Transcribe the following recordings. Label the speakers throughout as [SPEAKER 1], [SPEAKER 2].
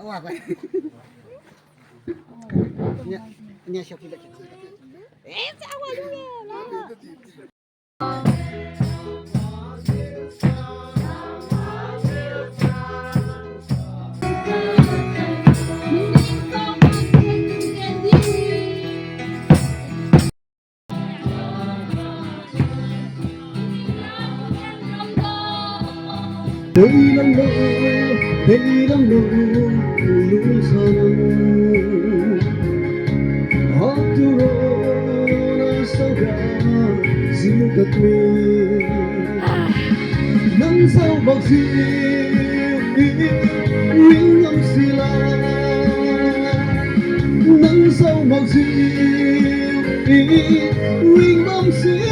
[SPEAKER 1] Awa ba? Niya siya kita. Sa awa niya. They don't know lulusan after all ang saga sinukat mo nang sa magsiwing sila nang sa magsiwing sila.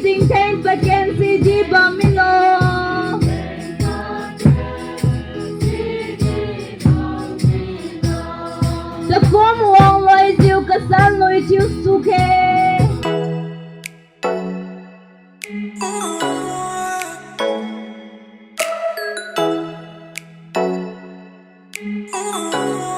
[SPEAKER 2] Ting teng Mackenzie Di Bamilo. Sa form wong loi jiu kasal loi jiu suke.
[SPEAKER 3] Oh